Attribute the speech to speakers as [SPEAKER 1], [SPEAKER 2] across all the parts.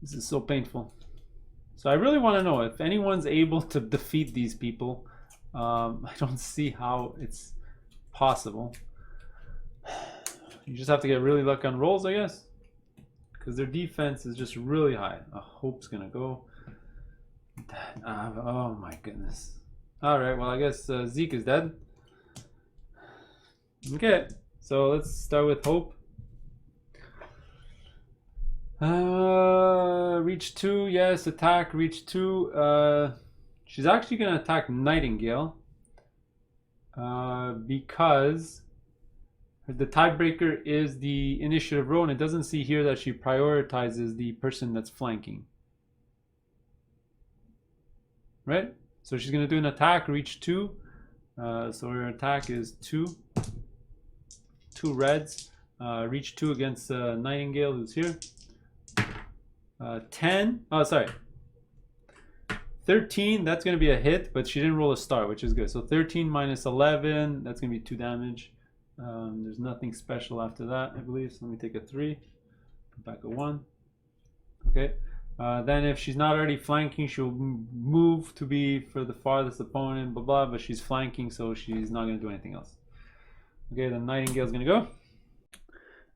[SPEAKER 1] This is so painful. So I really want to know if anyone's able to defeat these people. I don't see how it's possible. You just have to get really lucky on rolls, I guess, because their defense is just really high. Hope's gonna go. Oh my goodness. All right, well I guess Zeke is dead. Okay, so let's start with Hope. Reach 2, yes, attack, reach 2. She's actually gonna attack Nightingale because the tiebreaker is the initiative row, and it doesn't see here that she prioritizes the person that's flanking. Right? So she's going to do an attack, reach 2. So her attack is 2. 2 reds. Reach 2 against Nightingale, who's here. 10. Oh, sorry. 13, that's going to be a hit, but she didn't roll a star, which is good. So 13 minus 11, that's going to be 2 damage. There's nothing special after that, I believe. So let me take a 3. Put back a 1. Okay. Then if she's not already flanking, she'll move to be for the farthest opponent, blah blah, but she's flanking, so she's not going to do anything else. Okay, then Nightingale's going to go.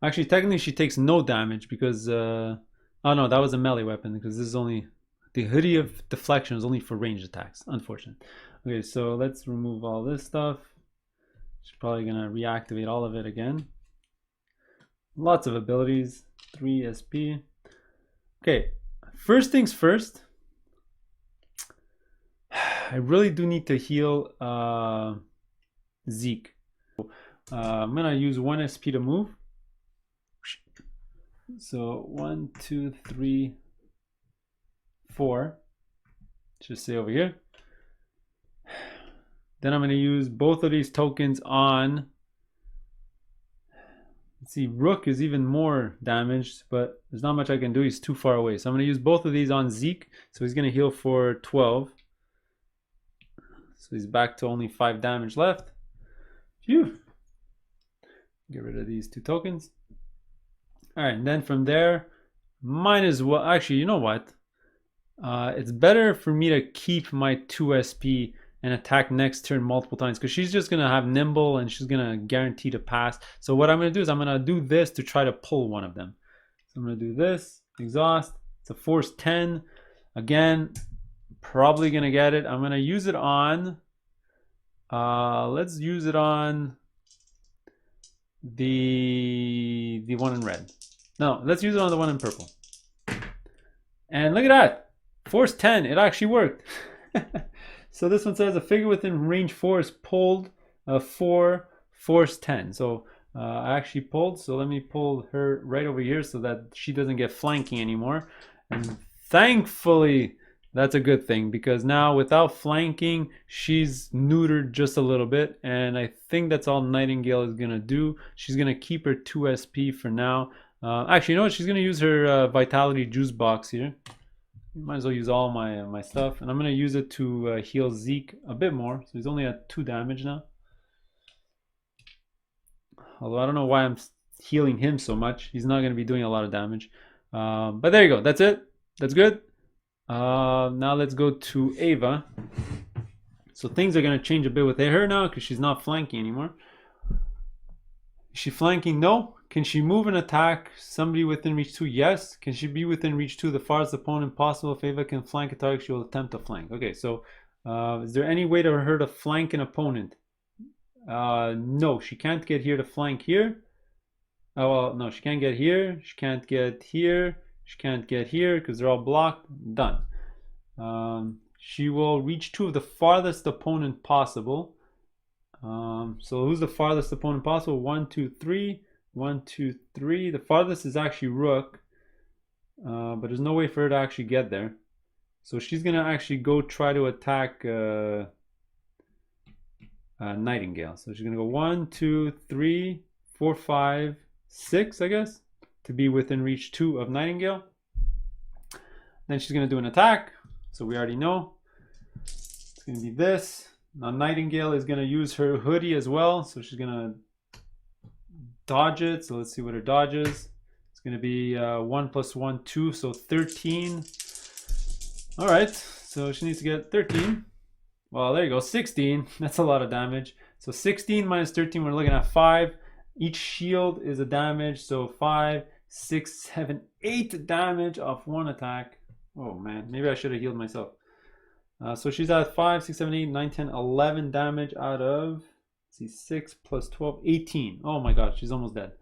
[SPEAKER 1] Actually, technically she takes no damage because, oh no, that was a melee weapon, because this is only, the hoodie of deflection is only for ranged attacks, unfortunate. Okay, so let's remove all this stuff. She's probably going to reactivate all of it again. Lots of abilities, 3 SP. Okay. First things first, I really do need to heal Zeke. I'm gonna use 1 SP to move. So 1, 2, 3, 4. Just say over here. Then I'm gonna use both of these tokens on. Let's see, Rook is even more damaged, but there's not much I can do. He's too far away. So I'm going to use both of these on Zeke. So he's going to heal for 12. So he's back to only 5 damage left. Phew. Get rid of these 2 tokens. All right, and then from there, might as well. Actually, you know what? It's better for me to keep my 2 SP and attack next turn multiple times, because she's just going to have nimble and she's going to guarantee to pass. So what I'm going to do is I'm going to do this to try to pull one of them. So I'm going to do this, exhaust. It's a force 10. Again, probably going to get it. I'm going to use it on, let's use it on the one in red. No, let's use it on the one in purple. And look at that. Force 10, it actually worked. So this one says a figure within range 4 is pulled 4 force 10. So I actually pulled. So let me pull her right over here so that she doesn't get flanking anymore. And thankfully, that's a good thing, because now without flanking, she's neutered just a little bit. And I think that's all Nightingale is going to do. She's going to keep her 2 SP for now. Actually, you know what? She's going to use her Vitality Juice Box here. Might as well use all my stuff, and I'm going to use it to heal Zeke a bit more. So he's only at 2 damage now. Although I don't know why I'm healing him so much. He's not going to be doing a lot of damage. But there you go. That's it. That's good. Now let's go to Ava. So things are going to change a bit with her now, because she's not flanking anymore. Is she flanking? No. Can she move and attack somebody within reach 2? Yes. Can she be within reach 2? The farthest opponent possible. If Ava can flank a target, she will attempt to flank. Okay, so is there any way for her to flank an opponent? No, she can't get here to flank here. Oh, well, no, she can't get here. She can't get here. She can't get here because they're all blocked. Done. She will reach 2 of the farthest opponent possible. So who's the farthest opponent possible? 1, 2, 3. 1, 2, 3. The farthest is actually Rook, but there's no way for her to actually get there. So she's gonna actually go try to attack Nightingale. So she's gonna go 1, 2, 3, 4, 5, 6, I guess, to be within reach 2 of Nightingale. Then she's gonna do an attack. So we already know it's gonna be this. Now Nightingale is gonna use her hoodie as well. So she's gonna dodge it. So let's see what her dodge is. It's going to be 1 plus 1, 2, so 13. All right, so she needs to get 13. Well, there you go, 16. That's a lot of damage. So 16 minus 13, we're looking at 5. Each shield is a damage, so 5, 6, 7, 8 damage off one attack. Oh man, maybe I should have healed myself. So she's at 5, 6, 7, 8, 9, 10, 11 damage out of, let's see, 6 plus 12, 18. Oh my god, she's almost dead.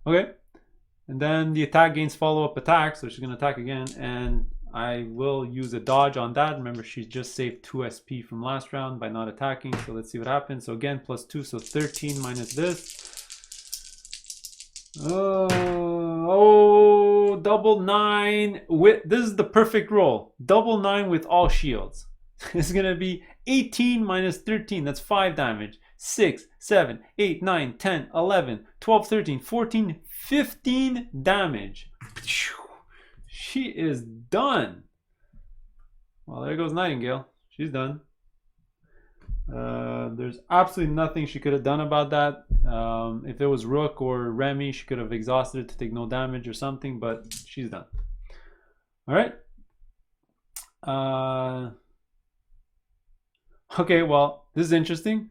[SPEAKER 1] Okay, and then the attack gains follow-up attack, so she's going to attack again, and I will use a dodge on that. Remember, she just saved 2 SP from last round by not attacking, so let's see what happens. So again, plus 2, so 13 minus this. Oh, double 9 with, this is the perfect roll. Double 9 with all shields. It's going to be 18 minus 13, that's 5 damage. 6, 7, 8, 9, 10, 11, 12, 13, 14, 15 damage. She is done. Well, there goes Nightingale. She's done. There's absolutely nothing she could have done about that. If it was Rook or Remy, she could have exhausted it to take no damage or something, but she's done. All right. Okay, well, this is interesting.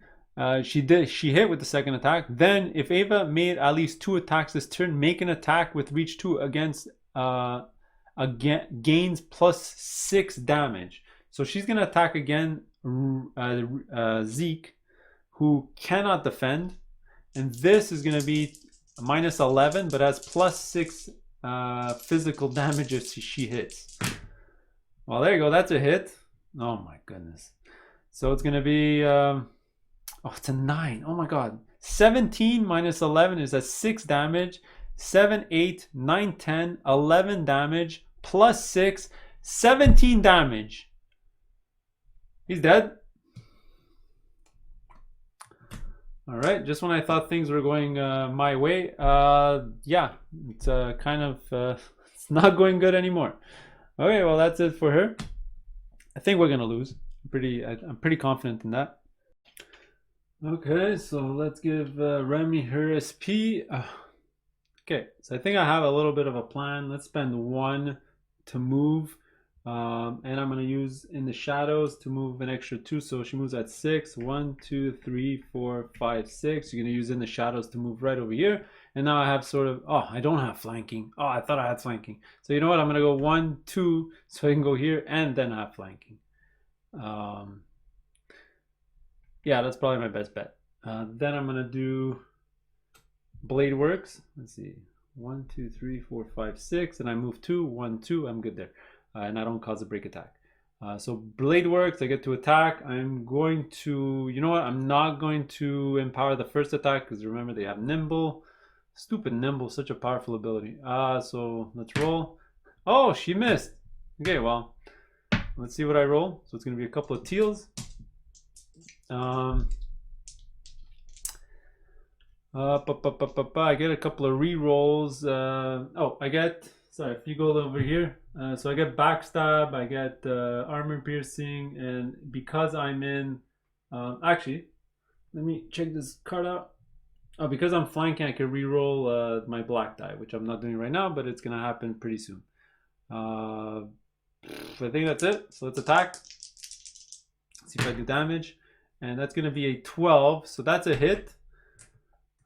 [SPEAKER 1] She hit with the second attack. Then if Ava made at least 2 attacks this turn, make an attack with reach 2 against gains plus 6 damage. So she's gonna attack again Zeke, who cannot defend, and this is gonna be minus 11 but has plus 6 physical damage if she hits. Well, there you go, that's a hit. Oh my goodness. So it's gonna be oh, it's a 9. Oh my god. 17 minus 11 is at 6 damage. 7, 8, 9, 10, 11 damage plus 6, 17 damage. He's dead. All right, just when I thought things were going my way, yeah, it's kind of it's not going good anymore. Okay, well, that's it for her. I think we're gonna lose. I'm pretty confident in that. Okay, so let's give Remy her SP. Okay, so I think I have a little bit of a plan. Let's spend 1 to move, and I'm going to use in the shadows to move an extra 2, so she moves at 6. 1, 2, 3, 4, 5, 6. You're going to use in the shadows to move right over here, and now I have sort of, oh, I don't have flanking. Oh, I thought I had flanking. So you know what, I'm going to go 1, 2, so I can go here and then have flanking. Yeah, that's probably my best bet. Then I'm going to do Blade Works. Let's see, 1, 2, 3, 4, 5, 6, and I move 2, 1, 2. I'm good there, and I don't cause a break attack. So Blade Works, I get to attack. I'm going to, you know what? I'm not going to empower the first attack because remember they have Nimble. Stupid Nimble, such a powerful ability. So let's roll. Oh, she missed. Okay, well, let's see what I roll. So it's going to be a couple of teals. I get a couple of re-rolls. Oh, I get, sorry, if you go over here, so I get backstab, I get armor piercing, and because I'm in, actually, let me check this card out. Oh, because I'm flanking, I can re-roll my black die, which I'm not doing right now, but it's gonna happen pretty soon. I think that's it. So let's attack. See if I do damage, and that's gonna be a 12. So that's a hit.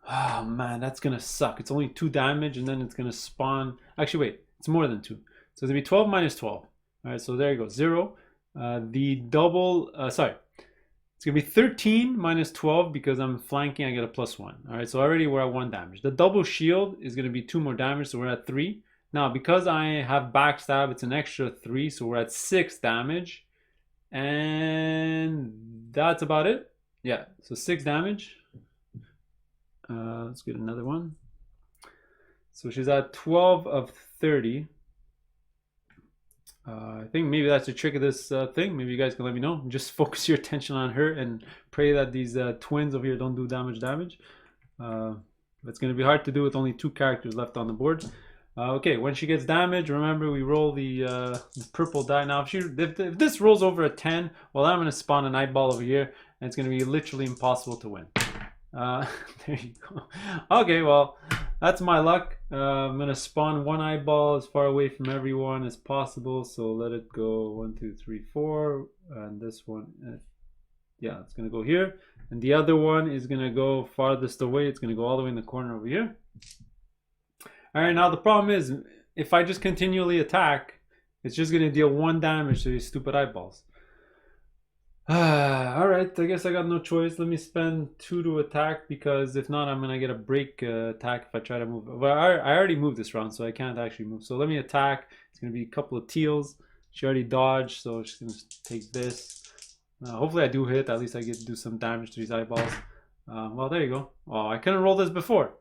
[SPEAKER 1] Oh man, that's gonna suck. It's only 2 damage, and then it's gonna spawn. Actually, wait, it's more than 2. So it's gonna be 12 minus 12. All right, so there you go, 0. The double, sorry, it's gonna be 13 minus 12 because I'm flanking. I get a +1. All right, so already we're at 1 damage. The double shield is gonna be 2 more damage, so we're at 3. Now because I have backstab, it's an extra 3, so we're at 6 damage, and that's about it. Yeah, so 6 damage. Let's get another one. So she's at 12 of 30. I think maybe that's the trick of this thing. Maybe you guys can let me know. Just focus your attention on her and pray that these twins over here don't do damage. It's going to be hard to do with only 2 characters left on the board. Okay, when she gets damage, remember we roll the purple die. Now, if this rolls over a 10, well, I'm going to spawn an eyeball over here, and it's going to be literally impossible to win. There you go. Okay, well, that's my luck. I'm gonna spawn one eyeball as far away from everyone as possible. So let it go 1, 2, 3, 4, and this one, yeah, it's gonna go here, and the other one is gonna go farthest away. It's gonna go all the way in the corner over here. All right, now the problem is, if I just continually attack, it's just gonna deal 1 damage to these stupid eyeballs. All right, I guess I got no choice. Let me spend 2 to attack, because if not, I'm gonna get a break attack if I try to move. Well, I already moved this round, so I can't actually move. So let me attack. It's gonna be a couple of teals. She already dodged, so she's gonna take this. Hopefully I do hit. At least I get to do some damage to these eyeballs. Well, there you go. Oh, I couldn't roll this before.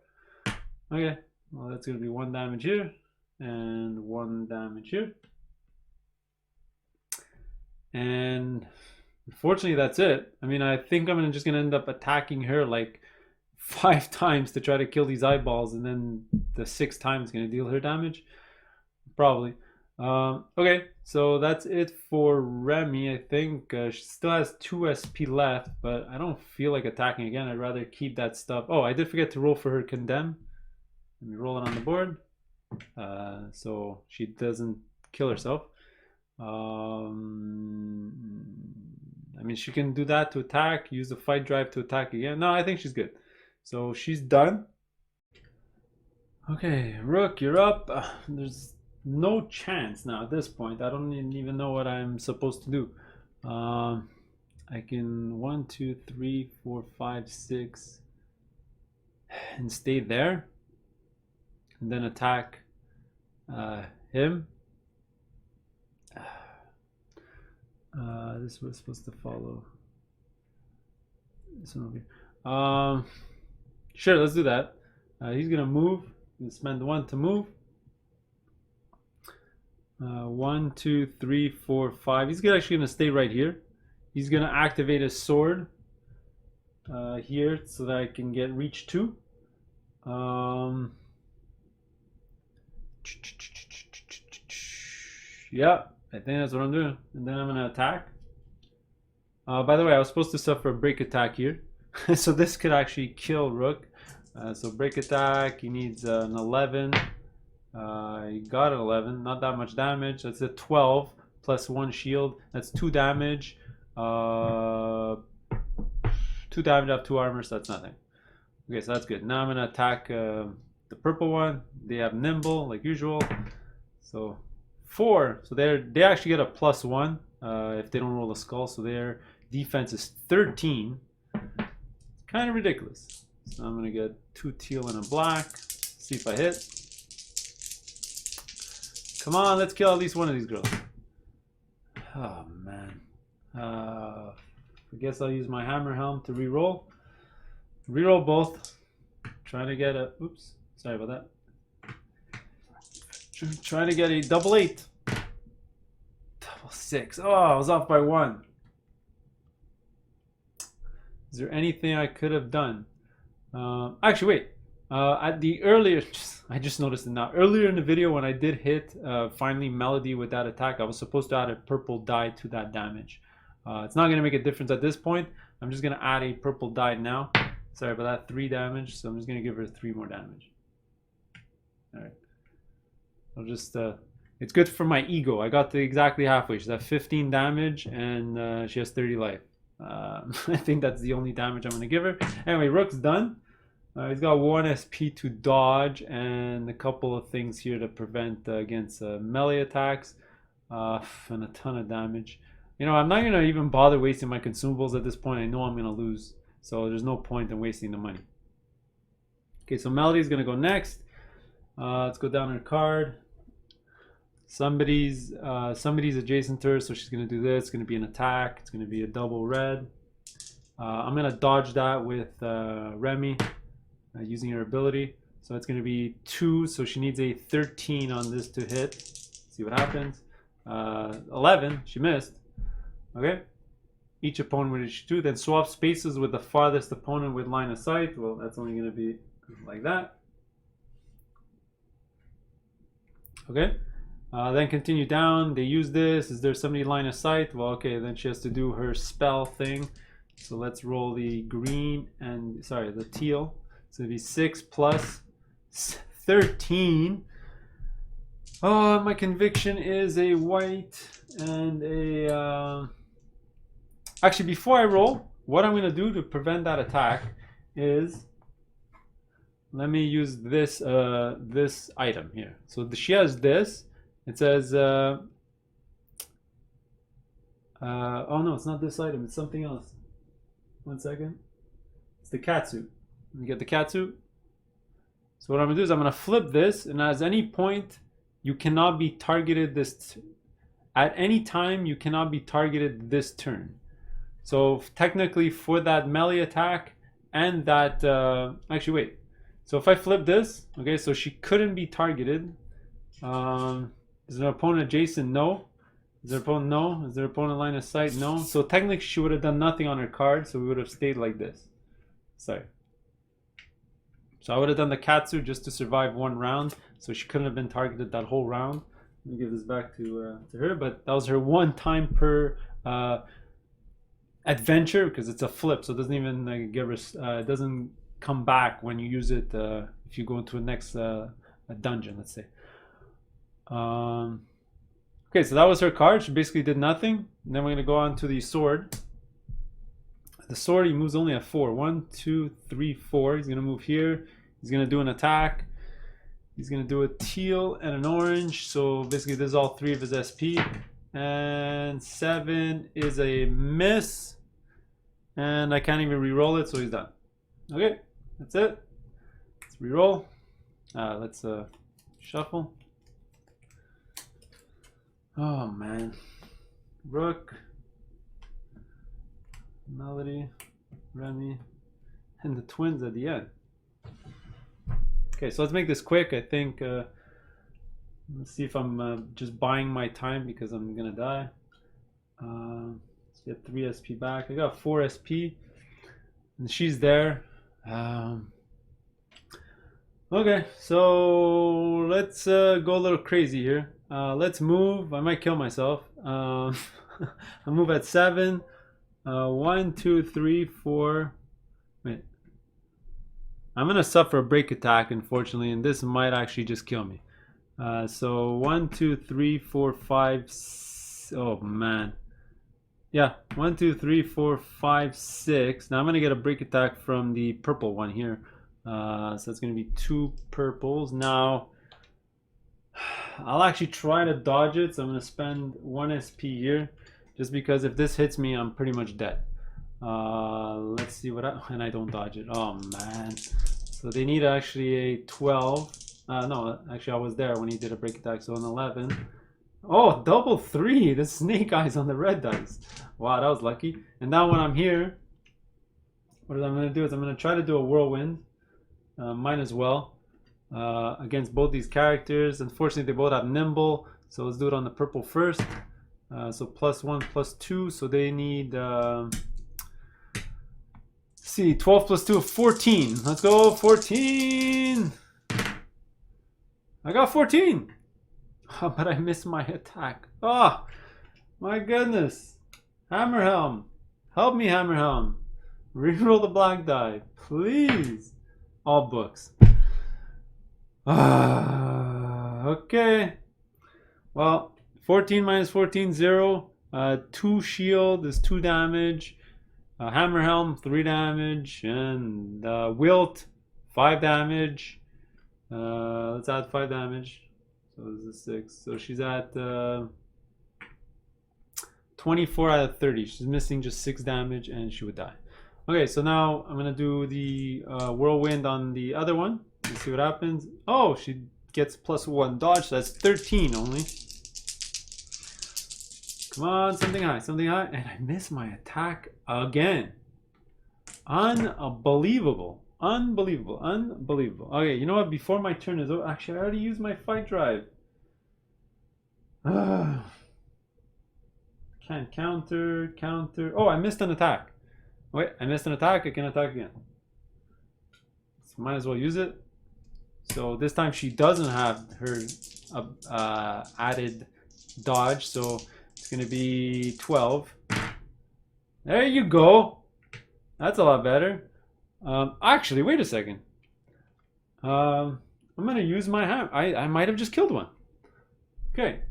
[SPEAKER 1] Okay, well, that's gonna be 1 damage here and 1 damage here. And unfortunately, that's it. I mean, I think I'm just gonna end up attacking her like 5 times to try to kill these eyeballs, and then the 6th time is gonna deal her damage, probably. Okay, so that's it for Remy. I think she still has 2 SP left, but I don't feel like attacking again. I'd rather keep that stuff. Oh, I did forget to roll for her condemn. Let me roll it on the board, so she doesn't kill herself. I mean, she can do that to attack, use the fight drive to attack again. No, I think she's good. So she's done. Okay, Rook, you're up. There's no chance now at this point. I don't even know what I'm supposed to do. I can 1, 2, 3, 4, 5, 6 and stay there, and then attack him. This was supposed to follow this one over here. Sure, let's do that. He's gonna move. He's gonna spend 1 to move. 1, 2, 3, 4, 5. He's actually gonna stay right here. He's gonna activate his sword here so that I can get reach 2. Yeah, I think that's what I'm doing. And then I'm gonna attack. By the way, I was supposed to suffer a break attack here. So this could actually kill Rook. So break attack, he needs an 11. He got an 11, not that much damage. That's a 12 plus 1 shield. That's 2 damage. 2 damage off 2 armor, so that's nothing. Okay, so that's good. Now I'm gonna attack the purple one. They have nimble like usual. So 4. So they actually get a +1 if they don't roll a skull. So their defense is 13. It's kind of ridiculous. So I'm gonna get 2 teal and a black. See if I hit. Come on, let's kill at least one of these girls. Oh man. I guess I'll use my hammer helm to reroll. Reroll both. Trying to get a. Oops. Sorry about that. Trying to get a double 8. Double 6. Oh, I was off by 1. Is there anything I could have done? Actually, wait. At the earlier, I just noticed it now. Earlier in the video, when I did hit finally Melody with that attack, I was supposed to add a purple die to that damage. It's not going to make a difference at this point. I'm just going to add a purple die now. Sorry about that. 3 damage. So I'm just going to give her 3 more damage. All right. I'll just. It's good for my ego. I got to exactly halfway. She's at 15 damage and she has 30 life. I think that's the only damage I'm going to give her. Anyway, Rook's done. He's got 1 SP to dodge and a couple of things here to prevent against melee attacks and a ton of damage. You know, I'm not going to even bother wasting my consumables at this point. I know I'm going to lose, so there's no point in wasting the money. Okay, so Melody's going to go next. Let's go down her card. Somebody's adjacent to her, so she's going to do this. It's going to be an attack. It's going to be a double red. I'm going to dodge that with Remy. Using her ability, so it's going to be 2, so she needs a 13 on this to hit. See what happens. 11, she missed. Okay, each opponent with each 2, then swap spaces with the farthest opponent with line of sight. Well, that's only going to be like that. Okay, then continue down. They use this. Is there somebody line of sight? Well, okay, then she has to do her spell thing. So let's roll the green and the teal. So it'd be 6 plus 13. Oh, my conviction is a white and a... Actually, before I roll, what I'm going to do to prevent that attack is... Let me use this this item here. So she has this. It says... oh no, it's not this item. It's something else. 1 second. It's the catsuit. Let me get the catsuit. So what I'm going to do is I'm going to flip this, and at any point... You cannot be targeted at any time. You cannot be targeted this turn. So technically, for that melee attack and that actually wait. So if I flip this, okay, so she couldn't be targeted. Is there an opponent adjacent? No. Is there an opponent? No. Is there an opponent line of sight? No. So technically, she would have done nothing on her card. So we would have stayed like this. Sorry. So I would have done the Katsu just to survive 1 round. So she couldn't have been targeted that whole round. Let me give this back to her. But that was her 1 time per adventure, because it's a flip. So it doesn't even it doesn't come back when you use it if you go into a next a dungeon, let's say. Okay, so that was her card. She basically did nothing. And then we're going to go on to the sword. The sword, he moves only at 4. 1, 2, 3, 4. He's going to move here. He's going to do an attack. He's going to do a teal and an orange. So basically, this is all 3 of his SP. And 7 is a miss. And I can't even re-roll it, so he's done. Okay, that's it. Let's re-roll. Let's shuffle. Oh, man. Rook. Melody, Remy, and the twins at the end. Okay, so let's make this quick. I think let's see if I'm just buying my time because I'm gonna die. Let's get 3 SP back. I got 4 SP, and she's there. Okay, so let's go a little crazy here. Let's move. I might kill myself. I'll move at 7. 1, 2, 3, 4. Wait. I'm gonna suffer a break attack, unfortunately, and this might actually just kill me. So 1, 2, 3, 4, 5. Oh man. Yeah. 1, 2, 3, 4, 5, 6. Now I'm gonna get a break attack from the purple one here. So it's gonna be 2 purples. Now I'll actually try to dodge it. So I'm gonna spend 1 SP here. Just because if this hits me, I'm pretty much dead. Let's see what and I don't dodge it. Oh man. So they need actually a 12. No, actually I was there when he did a break attack. So an 11. Oh, double 3. The snake eyes on the red dice. Wow, that was lucky. And now when I'm here, what I'm going to do is I'm going to try to do a whirlwind. Mine as well. Against both these characters. Unfortunately, they both have nimble. So let's do it on the purple first. So +1, +2, so they need, see, 12 + 2, 14. Let's go, 14. I got 14. Oh, but I missed my attack. Oh, my goodness. Hammerhelm. Help me, Hammerhelm. Reroll the black die, please. All books. Okay. Well, 14 minus 14, 0. 2 shield is 2 damage. Hammerhelm, 3 damage. And Wilt, 5 damage. Let's add 5 damage. So this is 6. So she's at 24 out of 30. She's missing just 6 damage and she would die. Okay, so now I'm going to do the whirlwind on the other one. Let's see what happens. Oh, she gets +1 dodge. So that's 13 only. Come on, something high, something high. And I miss my attack again. Unbelievable. Unbelievable. Unbelievable. Okay, you know what? Before my turn is over. Actually, I already used my fight drive. Can't counter. Oh, I missed an attack. Wait, I missed an attack. I can attack again. So might as well use it. So this time she doesn't have her added dodge. So it's going to be 12. There you go. That's a lot better. Actually, wait a second. I'm gonna use my hammer. I might have just killed one. Okay,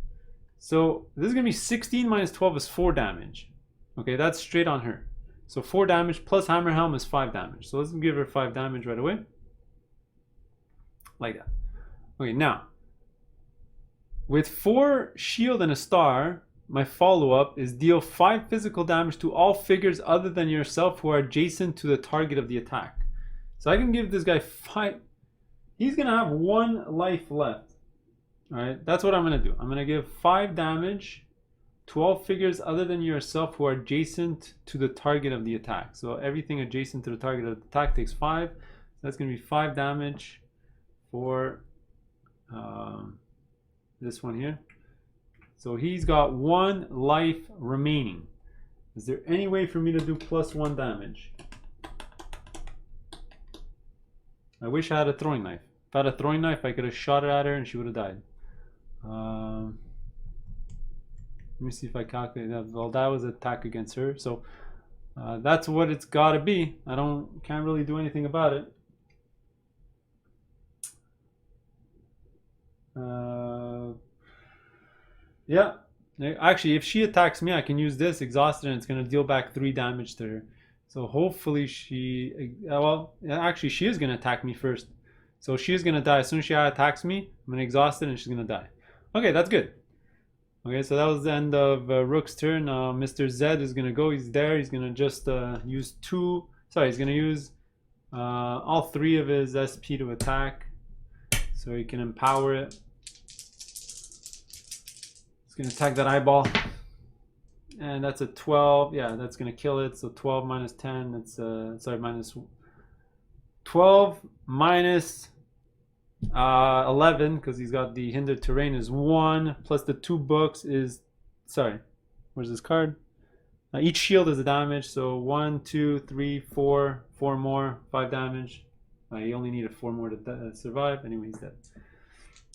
[SPEAKER 1] so this is gonna be 16 minus 12 is 4 damage. Okay, that's straight on her. So 4 damage plus hammer helm is 5 damage. So let's give her 5 damage right away. Like that. Okay, now with 4 shield and a star, my follow-up is deal 5 physical damage to all figures other than yourself who are adjacent to the target of the attack. So I can give this guy 5. He's gonna have 1 life left. Alright, that's what I'm gonna do. I'm gonna give 5 damage to all figures other than yourself who are adjacent to the target of the attack. So everything adjacent to the target of the attack takes 5. So that's gonna be 5 damage for this one here. So he's got 1 life remaining. Is there any way for me to do +1 damage? I wish I had a throwing knife. If I had a throwing knife, I could have shot it at her and she would have died. Let me see if I calculate that. Well, that was an attack against her. So that's what it's got to be. Can't really do anything about it. Yeah. Actually, if she attacks me, I can use this exhausted and it's going to deal back 3 damage to her. So hopefully she... Well, actually, she is going to attack me first. So she is going to die. As soon as she attacks me, I'm going to exhaust it and she's going to die. Okay, that's good. Okay, so that was the end of Rook's turn. Mr. Z is going to go. He's there. He's going to just use 2... Sorry, he's going to use all 3 of his SP to attack. So he can empower it. He's going to attack that eyeball. And that's a 12. Yeah, that's going to kill it. So 12 minus 10. That's, sorry, minus... 12 minus 11, because he's got the hindered terrain, is 1. Plus the 2 books is... Sorry, where's this card? Each shield is a damage. So 1, 2, 3, 4. 4 more. 5 damage. He only needed 4 more to survive. Anyway, he's dead.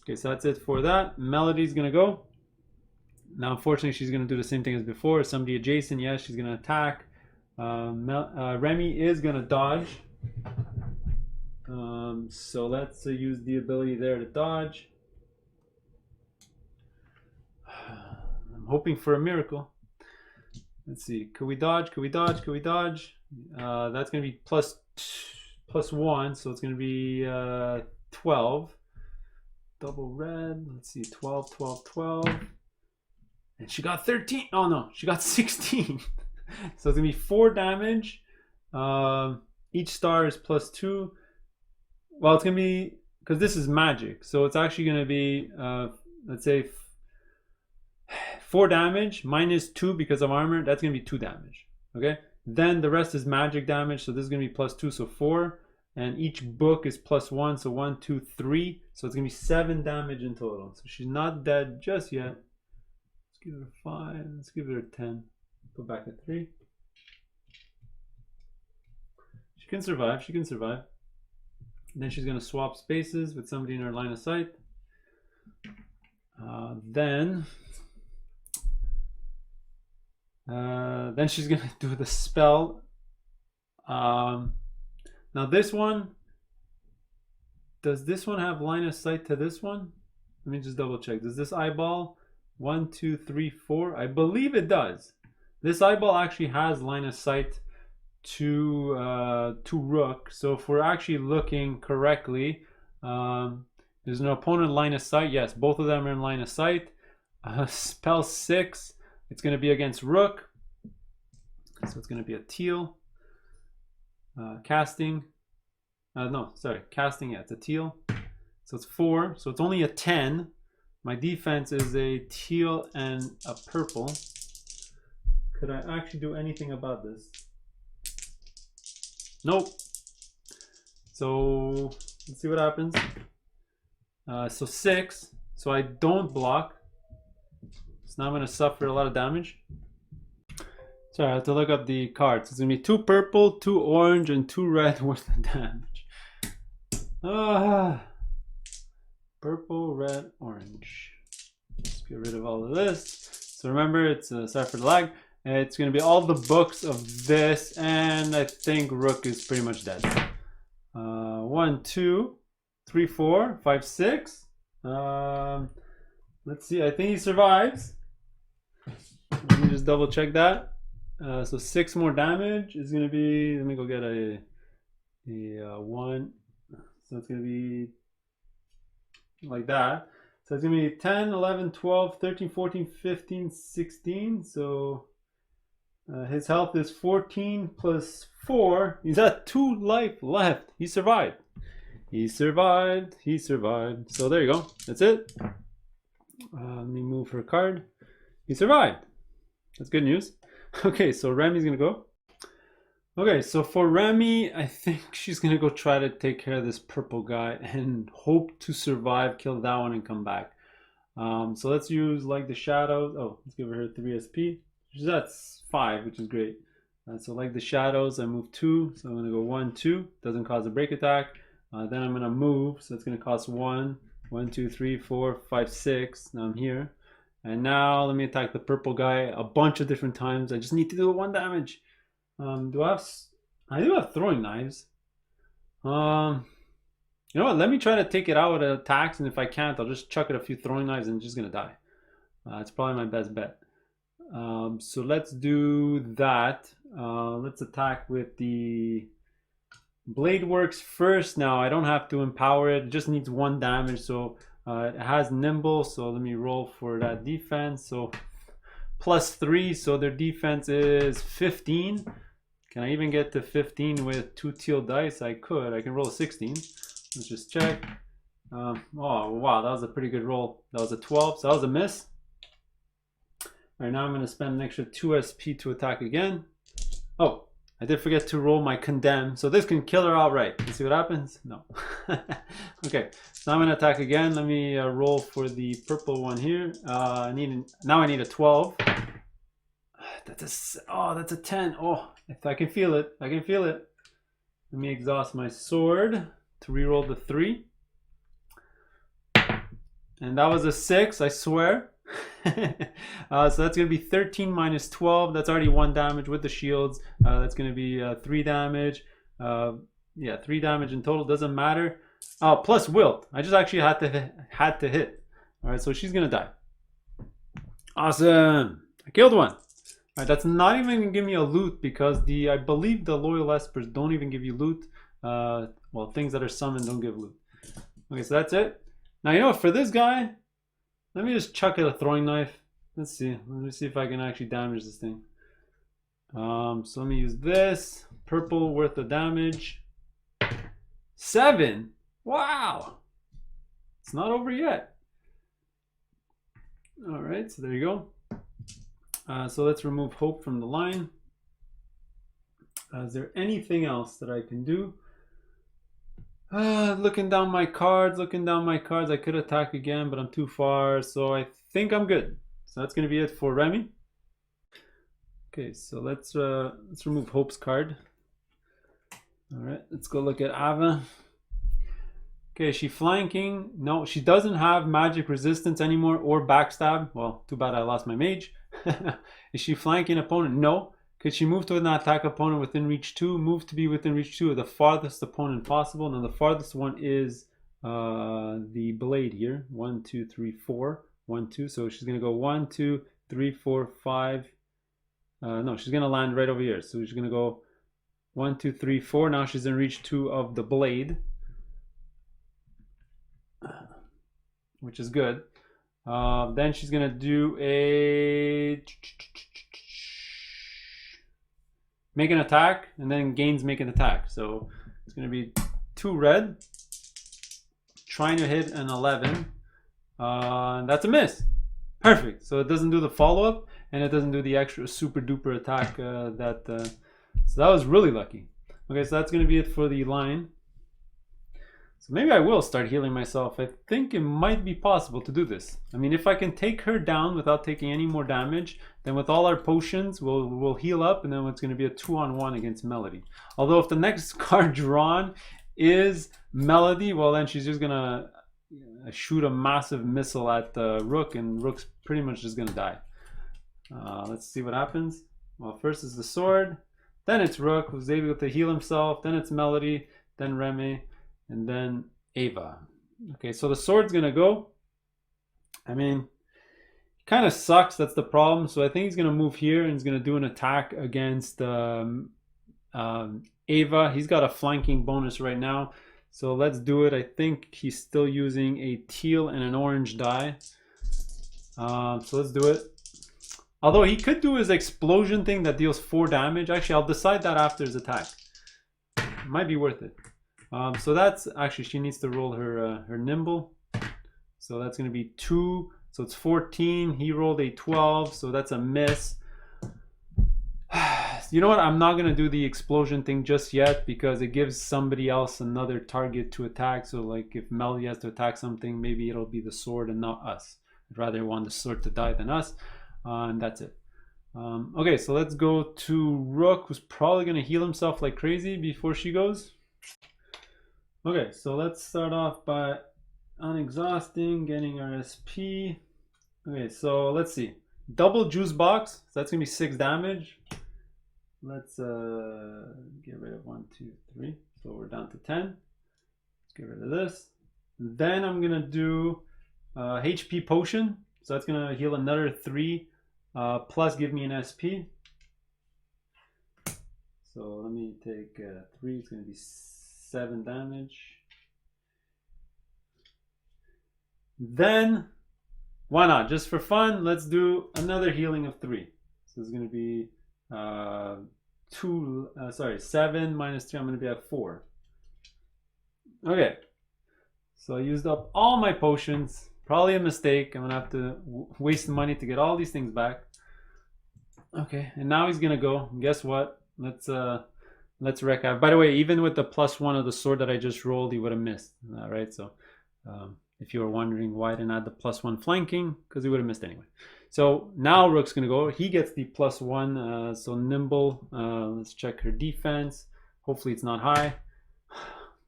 [SPEAKER 1] Okay, so that's it for that. Melody's going to go. Now, unfortunately, she's going to do the same thing as before. Somebody adjacent, yes, she's going to attack. Remy is going to dodge. So let's use the ability there to dodge. I'm hoping for a miracle. Let's see. Could we dodge? Could we dodge? Could we dodge? That's going to be plus 1, so it's going to be 12. Double red. Let's see. 12, 12, 12. And she got 13. Oh no, she got 16. So it's gonna be 4 damage. Each star is plus 2. Well, it's gonna be, because this is magic, so it's actually gonna be let's say 4 damage minus 2 because of armor. That's gonna be 2 damage. Okay. Then the rest is magic damage, so this is gonna be plus 2, so 4. And each book is plus 1, so 1, 2, 3. So it's gonna be 7 damage in total. So she's not dead just yet. Let's give her 5. Let's give her 10. Put back at 3. She can survive. She can survive. And then she's going to swap spaces with somebody in her line of sight. Then she's going to do the spell. Now this one, does this one have line of sight to this one? Let me just double check. Does this eyeball 1, 2, 3, 4? I believe it does. This eyeball actually has line of sight to Rook. So if we're actually looking correctly, there's an opponent line of sight. Yes, both of them are in line of sight. Spell 6. It's going to be against Rook. So it's going to be a teal. Casting. No, sorry. Casting, yeah, it's a teal. So it's 4. So it's only a 10. My defense is a teal and a purple. Could I actually do anything about this? Nope. So let's see what happens. So 6. So I don't block. So now I'm going to suffer a lot of damage. Sorry, I have to look up the cards. It's going to be 2 purple, 2 orange, and 2 red worth of damage. Purple, red, orange. Let's get rid of all of this. So remember, it's sorry for the lag. It's going to be all the books of this, and I think Rook is pretty much dead. 1, 2. 3, 4, 5, 6. Let's see. I think he survives. Let me just double check that. So 6 more damage is going to be. Let me go get a 1. So it's going to be like that. So it's going to be 10, 11, 12, 13, 14, 15, 16. So his health is 14 plus 4. He's at 2 life left. He survived. He survived. He survived. So there you go. That's it. Let me move her card. He survived. That's good news. Okay, so Remy's going to go. Okay, so for Remy, I think she's going to go try to take care of this purple guy and hope to survive, kill that one, and come back. So let's use like the shadows. Oh, let's give her 3 SP. That's 5, which is great. So like the shadows, I move 2. So I'm going to go 1, 2. Doesn't cause a break attack. Then I'm going to move. So it's going to cost 1, 1, 2, 3, 4, 5, 6. Now I'm here. And now let me attack the purple guy a bunch of different times. I just need to do 1 damage. I do have throwing knives. You know what? Let me try to take it out with attacks, and if I can't, I'll just chuck it a few throwing knives and it's just gonna die. It's probably my best bet. So let's do that. Let's attack with the blade works first. Now I don't have to empower it. It just needs 1 damage. So it has nimble. So let me roll for that defense. So +3. So their defense is 15. Can I even get to 15 with 2 teal dice? I could. I can roll a 16. Let's just check. Oh, wow. That was a pretty good roll. That was a 12. So that was a miss. All right, now I'm going to spend an extra 2 SP to attack again. Oh, I did forget to roll my condemn. So this can kill her outright. Let's see what happens. No. Okay, so I'm going to attack again. Let me roll for the purple one here. Now I need a 12. That's a 10. Oh, if I can feel it. I can feel it. Let me exhaust my sword to reroll the 3. And that was a 6, I swear. So that's going to be 13 minus 12. That's already 1 damage with the shields. That's going to be 3 damage. Yeah, 3 damage in total. Doesn't matter. Plus wilt. I just actually had to hit. All right, so she's going to die. Awesome. I killed one. All right, that's not even gonna give me a loot because I believe the loyal espers don't even give you loot. Well, things that are summoned don't give loot. Okay, so that's it. Now you know what? For this guy, let me just chuck it a throwing knife. Let's see. Let me see if I can actually damage this thing. So let me use this purple worth of damage. 7. Wow. It's not over yet. All right, so there you go. So let's remove hope from the line. Is there anything else that I can do? Looking down my cards, I could attack again, but I'm too far, so I think I'm good. So that's gonna be it for Remy. Okay, so let's remove Hope's card. All right, let's go look at Ava. Okay, is she flanking? No, she doesn't have magic resistance anymore or backstab. Well, too bad I lost my mage. Is she flanking opponent? No. Could she move to an attack opponent within reach 2? Move to be within reach 2 of the farthest opponent possible. Now the farthest one is the blade here. 1, 2, 3, 4. 1, 2. So she's gonna go 1, 2, 3, 4, 5. No, she's gonna land right over here. So she's gonna go 1, 2, 3, 4. Now she's in reach 2 of the blade, which is good. Then she's gonna do a make an attack and then gains make an attack. So it's gonna be 2 red, trying to hit an 11. That's a miss. Perfect. So it doesn't do the follow-up and it doesn't do the extra super duper attack so that was really lucky. Okay, so that's gonna be it for the line. So maybe I will start healing myself. I think it might be possible to do this. I mean, if I can take her down without taking any more damage, then with all our potions, we'll heal up, and then it's going to be a 2-on-1 against Melody. Although if the next card drawn is Melody, well then she's just going to shoot a massive missile at Rook, and Rook's pretty much just going to die. Let's see what happens. Well, first is the sword, then it's Rook, who's able to heal himself, then it's Melody, then Remy, and then Ava. Okay, so the sword's gonna go. I mean, kind of sucks. That's the problem. So I think he's gonna move here and he's gonna do an attack against Ava. He's got a flanking bonus right now. So let's do it. I think he's still using a teal and an orange die. So let's do it. Although he could do his explosion thing that deals 4 damage. Actually, I'll decide that after his attack. It might be worth it. So that's actually, she needs to roll her nimble. So that's going to be 2. So it's 14. He rolled a 12. So that's a miss. You know what? I'm not going to do the explosion thing just yet because it gives somebody else another target to attack. So like if Melody has to attack something, maybe it'll be the sword and not us. I'd rather want the sword to die than us. And that's it. Okay, so let's go to Rook, who's probably going to heal himself like crazy before she goes. Okay, so let's start off by unexhausting, getting our SP. Okay, so let's see. Double juice box, so that's going to be 6 damage. Let's get rid of 1, 2, 3. So we're down to 10. Let's get rid of this. Then I'm going to do HP potion. So that's going to heal another 3. Plus give me an SP. So let me take 3. It's going to be 7 damage. Then, why not? Just for fun, let's do another healing of 3. So it's going to be 7 minus 3. I'm going to be at 4. Okay. So I used up all my potions. Probably a mistake. I'm going to have to waste money to get all these things back. Okay, and now he's going to go. Guess what? Let's wreck out. By the way, even with the +1 of the sword that I just rolled, he would have missed. Right? So if you were wondering why I didn't add the +1 flanking, because he would have missed anyway. So now Rook's going to go. He gets the +1. So nimble. Let's check her defense. Hopefully it's not high.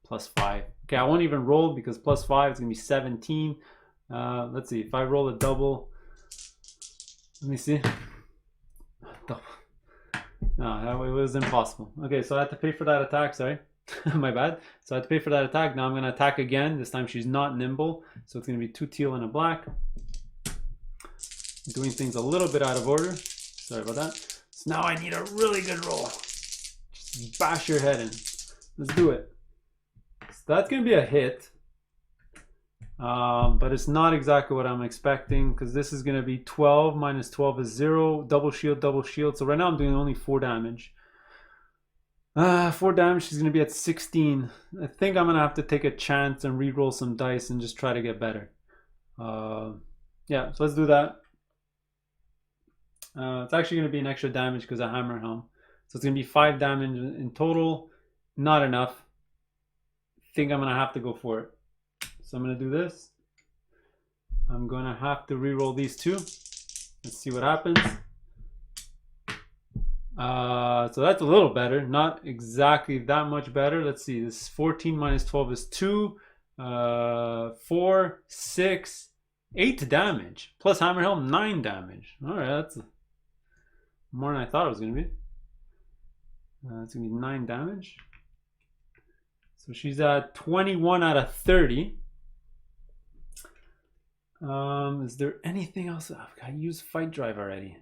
[SPEAKER 1] +5. Okay, I won't even roll because +5 is going to be 17. Let's see. If I roll a double, let me see. Double. No, it was impossible. Okay, so I had to pay for that attack. Sorry. My bad. So I had to pay for that attack. Now I'm going to attack again. This time she's not nimble. So it's going to be 2 teal and a black. Doing things a little bit out of order. Sorry about that. So now I need a really good roll. Just bash your head in. Let's do it. So that's going to be a hit. But it's not exactly what I'm expecting because this is going to be 12 minus 12 is 0. Double shield, double shield. So right now I'm doing only 4 damage. 4 damage, she's going to be at 16. I think I'm going to have to take a chance and re-roll some dice and just try to get better. Yeah, so let's do that. It's actually going to be an extra damage because of Hammer Helm. So it's going to be 5 damage in total. Not enough. I think I'm going to have to go for it. So I'm going to do this. I'm going to have to re-roll these 2. Let's see what happens. So that's a little better. Not exactly that much better. Let's see. This 14 minus 12 is 2. 4, 6, 8 damage. Plus Hammer Helm, 9 damage. Alright, that's more than I thought it was going to be. It's going to be 9 damage. So she's at 21 out of 30. Is there anything else? I used Fight Drive already.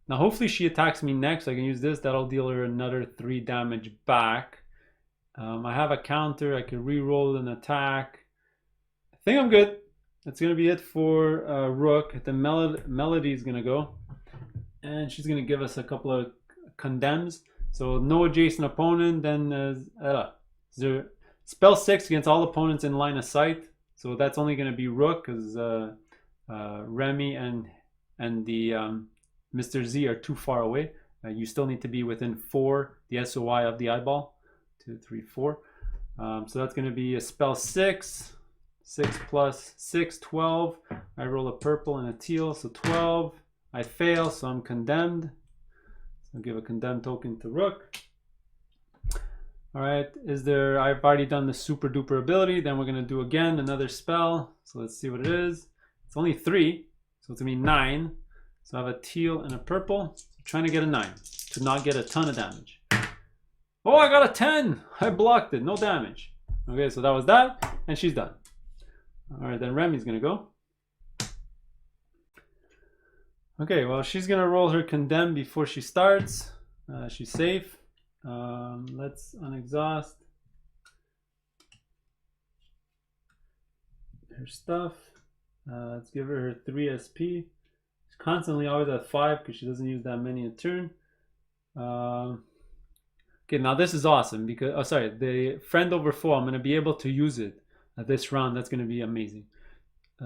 [SPEAKER 1] Now hopefully she attacks me next. I can use this. That'll deal her another 3 damage back. I have a counter. I can re-roll an attack. I think I'm good. That's going to be it for Rook. The Melody is going to go. And she's going to give us a couple of condemns. So no adjacent opponent. Then spell 6 against all opponents in line of sight. So that's only going to be Rook because Remy and the Mr. Z are too far away. You still need to be within 4, the SOI of the eyeball. 2, 3, 4. So that's going to be a spell 6. 6 plus 6, 12. I roll a purple and a teal, so 12. I fail, so I'm condemned. So I'll give a condemned token to Rook. Alright, I've already done the super duper ability. Then we're going to do again another spell. So let's see what it is. It's only 3, so it's going to be 9. So I have a teal and a purple. So I'm trying to get a 9 to not get a ton of damage. Oh, I got a 10. I blocked it. No damage. Okay, so that was that. and she's done. All right, then Remy's gonna go. Okay, well, she's gonna roll her condemn before she starts. She's safe. Let's unexhaust her stuff. Let's give her 3 SP. She's constantly always at 5 because she doesn't use that many a turn. Okay, now this is awesome because, oh sorry, the friend over foe, I'm going to be able to use it this round. That's going to be amazing.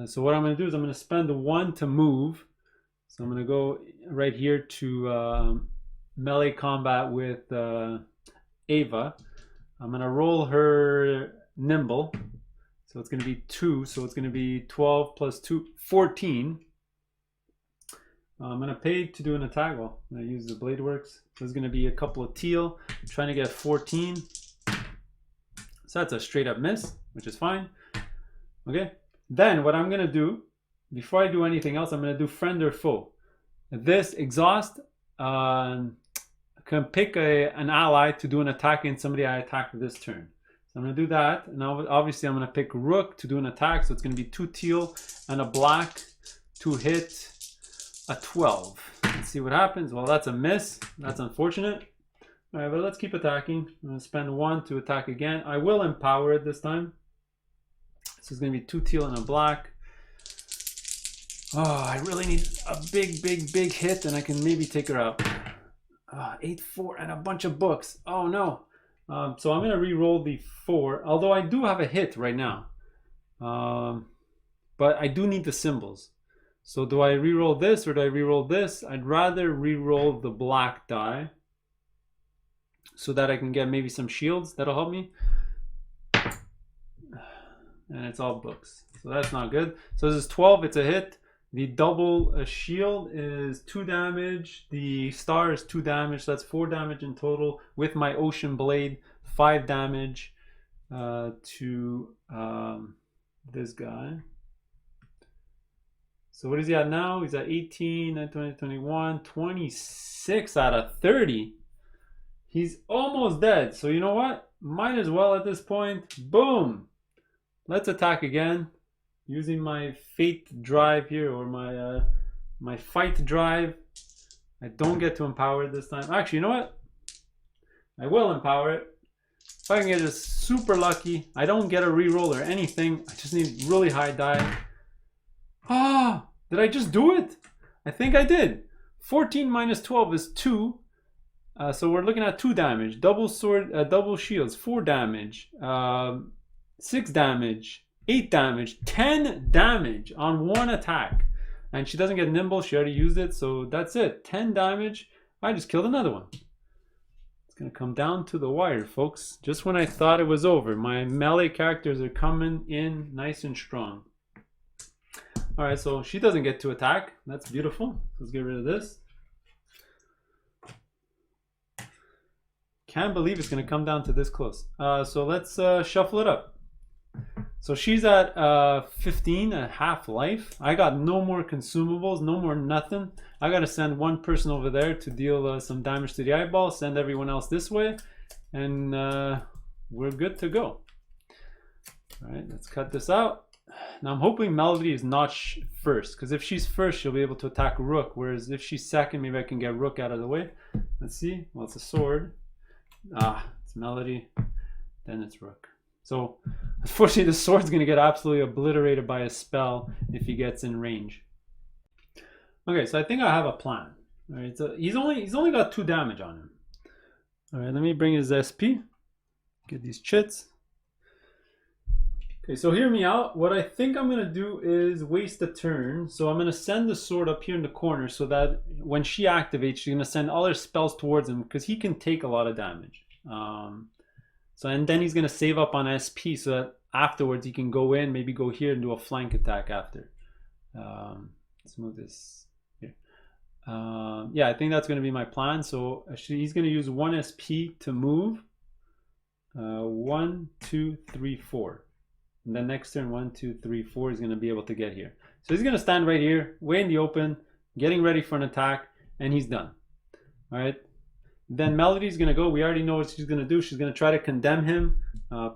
[SPEAKER 1] So what I'm going to do is I'm going to spend 1 to move. So I'm going to go right here to melee combat with Ava. I'm going to roll her nimble. So it's going to be 2. So it's going to be 12 plus 2, 14. I'm going to pay to do an attack. Well, I'm going to use the blade works. So it's going to be a couple of teal. I'm trying to get 14. So that's a straight up miss, which is fine. Okay. Then what I'm going to do, before I do anything else, I'm going to do friend or foe. This exhaust, I can pick an ally to do an attack against somebody I attacked this turn. So I'm going to do that. And now obviously I'm going to pick Rook to do an attack. So it's going to be 2 teal and a black to hit a 12. Let's see what happens. Well, that's a miss. That's unfortunate. All right, but let's keep attacking. I'm going to spend 1 to attack again. I will empower it this time. So it's going to be 2 teal and a black. Oh, I really need a big hit, and I can maybe take her out. 8-4 and a bunch of books. Oh no. So I'm going to re-roll the 4, although I do have a hit right now. But I do need the symbols. So do I re-roll this or do I re-roll this? I'd rather re-roll the black die so that I can get maybe some shields. That'll help me. And it's all books. So that's not good. So this is 12. It's a hit. The double shield is 2 damage. The star is 2 damage. So that's 4 damage in total. With my ocean blade, 5 damage to this guy. So what is he at now? He's at 18, 20, 21, 26 out of 30. He's almost dead. So you know what? Might as well at this point. Boom. Let's attack again. Using my fate drive here, or my fight drive. I don't get to empower it this time. Actually, you know what? I will empower it. If I can get just super lucky, I don't get a reroll or anything. I just need really high die. Ah, did I just do it? I think I did. 14 minus 12 is 2. So we're looking at 2 damage. Double sword, double shields, 4 damage. 6 damage, 8 damage, 10 damage on 1 attack. And she doesn't get nimble. She already used it. So that's it. 10 damage. I just killed another one. It's going to come down to the wire, folks. Just when I thought it was over. My melee characters are coming in nice and strong. All right, so she doesn't get to attack. That's beautiful. Let's get rid of this. Can't believe it's going to come down to this close. So let's shuffle it up. So she's at 15 at half life. I got no more consumables, no more nothing. I got to send 1 person over there to deal some damage to the eyeball, send everyone else this way, and we're good to go. All right, let's cut this out. Now I'm hoping Melody is not first, because if she's first, she'll be able to attack Rook, whereas if she's second, maybe I can get Rook out of the way. Let's see. Well, it's a sword. It's Melody, then it's Rook. So unfortunately the sword's going to get absolutely obliterated by a spell if he gets in range. Okay, so I think I have a plan. All right, so he's only got 2 damage on him. All right, let me bring his SP. Get these chits. Okay, so hear me out. What I think I'm going to do is waste a turn. So I'm going to send the sword up here in the corner so that when she activates, she's going to send all her spells towards him because he can take a lot of damage. And then he's going to save up on SP so that afterwards he can go in, maybe go here and do a flank attack after. Let's move this here. Yeah, I think that's going to be my plan. So actually he's going to use 1 SP to move. 1, 2, 3, 4. And then next turn, 1, 2, 3, 4, he's going to be able to get here. So he's going to stand right here, way in the open, getting ready for an attack, and he's done. All right. Then Melody's gonna go. We already know what she's gonna do. She's gonna try to condemn him.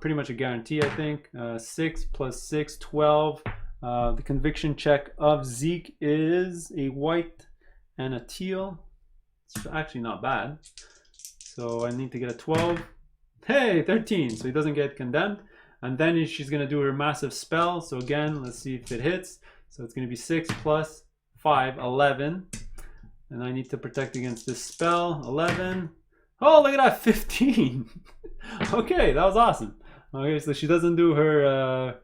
[SPEAKER 1] Pretty much a guarantee, I think. 6 plus 6, 12. The conviction check of Zeke is a white and a teal. It's actually not bad. So I need to get a 12. Hey, 13. So he doesn't get condemned. And then she's going to do her massive spell. So again, let's see if it hits. So it's going to be 6 plus 5, 11. And I need to protect against this spell. 11. Oh, look at that, 15. Okay, that was awesome. Okay, so she doesn't do her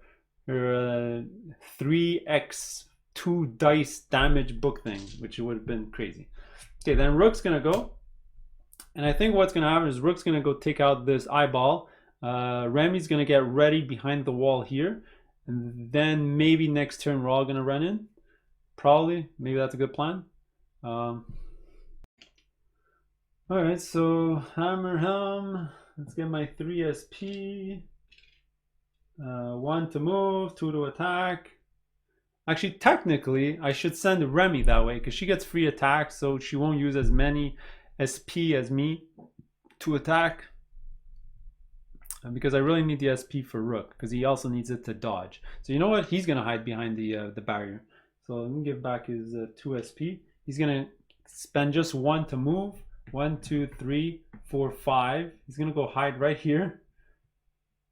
[SPEAKER 1] 3x2 dice damage book thing, which would have been crazy. Okay, then Rook's gonna go, and I think what's gonna happen is Rook's gonna go take out this eyeball. Remy's gonna get ready behind the wall here, and then maybe next turn we're all gonna run in. Probably, maybe that's a good plan. Alright, so Hammer Helm. Let's get my 3 SP. 1 to move, 2 to attack. Actually, technically, I should send Remy that way because she gets free attack, so she won't use as many SP as me to attack. Because I really need the SP for Rook because he also needs it to dodge. So you know what? He's gonna hide behind the barrier. So let me give back his 2 SP. He's gonna spend just 1 to move. 1, 2, 3, 4, 5. He's gonna go hide right here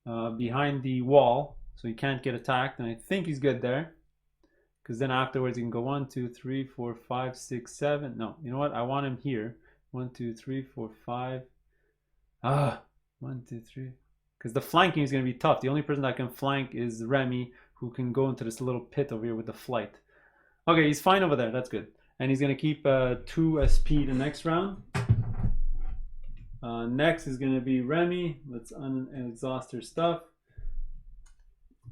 [SPEAKER 1] behind the wall, so he can't get attacked. And I think he's good there, because then afterwards he can go 1, 2, 3, 4, 5, 6, 7. No, you know what? I want him here. 1, 2, 3, 4, 5. 1, 2, 3. Because the flanking is gonna be tough. The only person that can flank is Remy, who can go into this little pit over here with the flight. Okay, he's fine over there. That's good. And he's going to keep 2 SP the next round. Next is going to be Remy. Let's exhaust her stuff.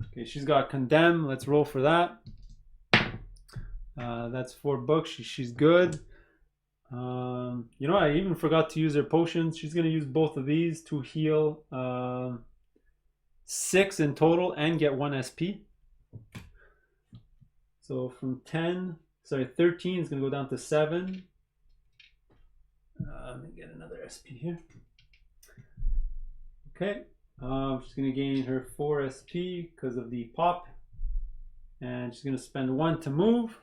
[SPEAKER 1] Okay, she's got Condemn. Let's roll for that. That's 4 books. She's good. You know, I even forgot to use her potions. She's going to use both of these to heal 6 in total and get 1 SP. So from 13 is going to go down to 7. Let me get another SP here. Okay, she's going to gain her 4 SP because of the pop. And she's going to spend 1 to move.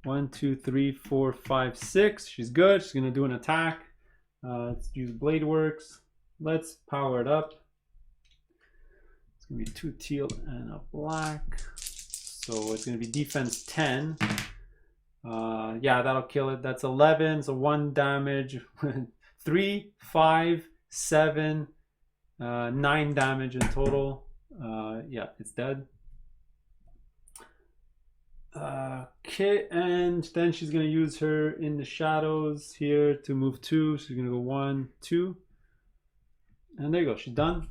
[SPEAKER 1] 1, 2, 3, 4, 5, 6. She's good. She's going to do an attack. Let's use Blade Works. Let's power it up. It's going to be 2 teal and a black. So it's going to be defense 10. Yeah, that'll kill it. That's 11. So 1 damage. 3, 5, 7, 9 damage in total. Yeah, it's dead. Okay, and then she's going to use her in the shadows here to move 2. She's going to go 1, 2. And there you go. She's done.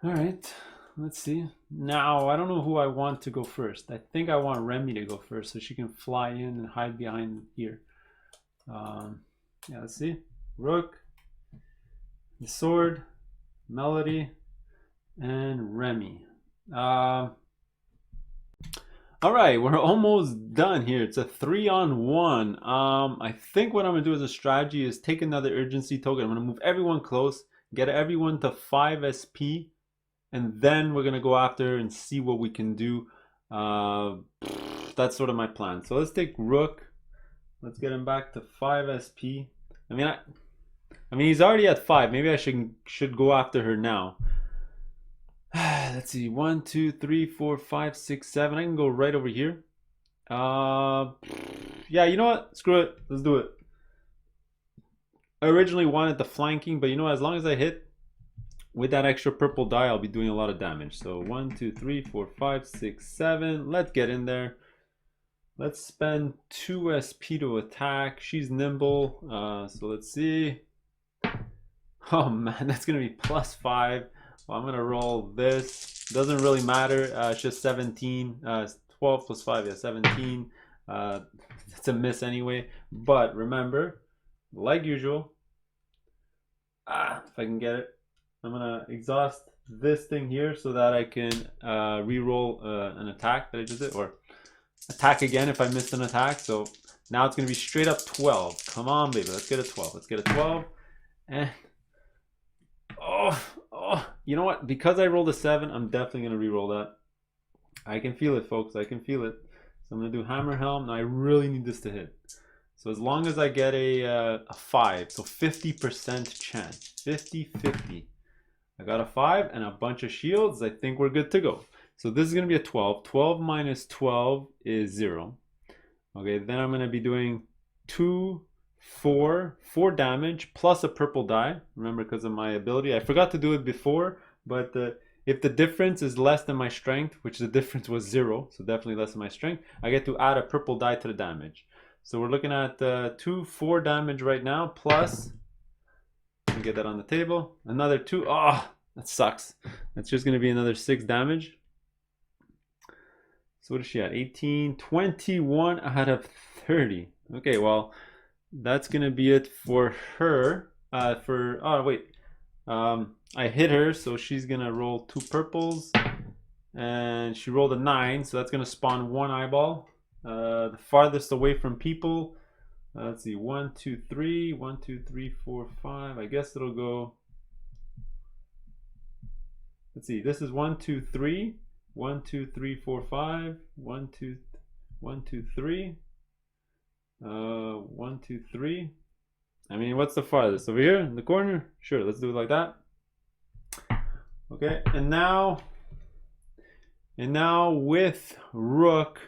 [SPEAKER 1] All right. Let's see. Now, I don't know who I want to go first. I think I want Remy to go first so she can fly in and hide behind here. Yeah, let's see. Rook, the sword, Melody, and Remy. All right, we're almost done here. It's a 3-on-1. I think what I'm going to do as a strategy is take another urgency token. I'm going to move everyone close, get everyone to 5 SP. And then we're going to go after and see what we can do. That's sort of my plan. So let's take Rook. Let's get him back to 5 SP. I mean, he's already at 5. Maybe I should go after her now. Let's see. 1, 2, 3, 4, 5, 6, 7. I can go right over here. Yeah, you know what? Screw it. Let's do it. I originally wanted the flanking, but you know, as long as I hit with that extra purple die, I'll be doing a lot of damage. So 1, 2, 3, 4, 5, 6, 7. Let's get in there. Let's spend 2 SP to attack. She's nimble. So let's see. Oh man, that's going to be +5. Well, I'm going to roll this. Doesn't really matter. It's just 17. 12 plus 5, yeah, 17. It's a miss anyway. But remember, like usual, if I can get it, I'm gonna exhaust this thing here so that I can re-roll an attack that I just did, or attack again if I missed an attack. So Now it's going to be straight up 12. Come on, baby. Let's get a 12. Let's get a 12. And you know what? Because I rolled a 7, I'm definitely going to re-roll that. I can feel it, folks. I can feel it. So I'm going to do Hammer Helm. Now I really need this to hit. So as long as I get a 5, so 50% chance. 50-50. I got a 5 and a bunch of shields. I think we're good to go. So this is going to be a 12. 12 minus 12 is 0. Okay, then I'm going to be doing 2, 4 damage plus a purple die. Remember, because of my ability. I forgot to do it before, but if the difference is less than my strength, which the difference was 0, so definitely less than my strength, I get to add a purple die to the damage. So we're looking at 2, 4 damage right now, plus, let me get that on the table, another 2. Oh, that sucks. That's just going to be another 6 damage. So what is she at? 18, 21 out of 30. Okay, well, that's going to be it for her. Oh, wait. I hit her, so she's going to roll 2 purples. And she rolled a 9, so that's going to spawn 1 eyeball. The farthest away from people. Let's see, 1, 2, 3. 1, 2, 3, 4, 5. I guess it'll go. Let's see, this is 1, 2, 3. 1, 2, 3, 4, 5. 1, 2, 3. 1, 2, 3. I mean, what's the farthest? Over here in the corner? Sure, let's do it like that. Okay, and now with Rook,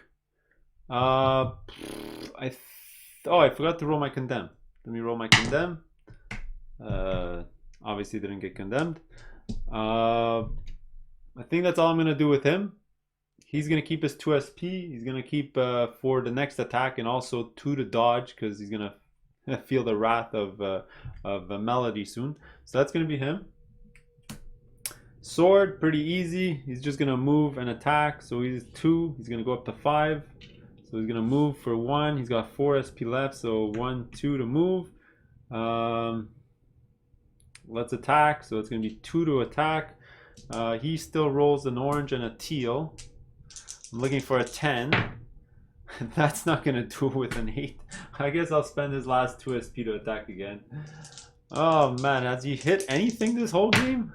[SPEAKER 1] I forgot to roll my condemn. Let me roll my condemn. Obviously didn't get condemned. I think that's all I'm going to do with him. He's going to keep his 2 SP. He's going to keep for the next attack and also 2 to dodge because he's going to feel the wrath of Melody soon. So that's going to be him. Sword, pretty easy. He's just going to move and attack. So he's 2. He's going to go up to 5. So he's going to move for 1. He's got 4 SP left. So 1, 2 to move. Let's attack. So it's going to be 2 to attack. He still rolls an orange and a teal. I'm looking for a 10. That's not going to do it with an 8. I guess I'll spend his last 2 SP to attack again. Oh man, has he hit anything this whole game?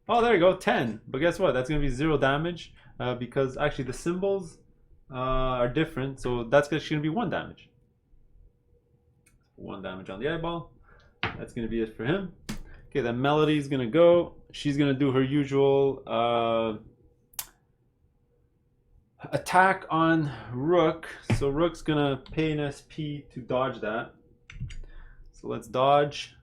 [SPEAKER 1] Oh, there you go, 10. But guess what? That's going to be 0 damage because actually the symbols are different. So that's going to be 1 damage. 1 damage on the eyeball. That's going to be it for him. Okay, then Melody's going to go. She's going to do her usual attack on Rook. So Rook's going to pay an SP to dodge that. So let's dodge.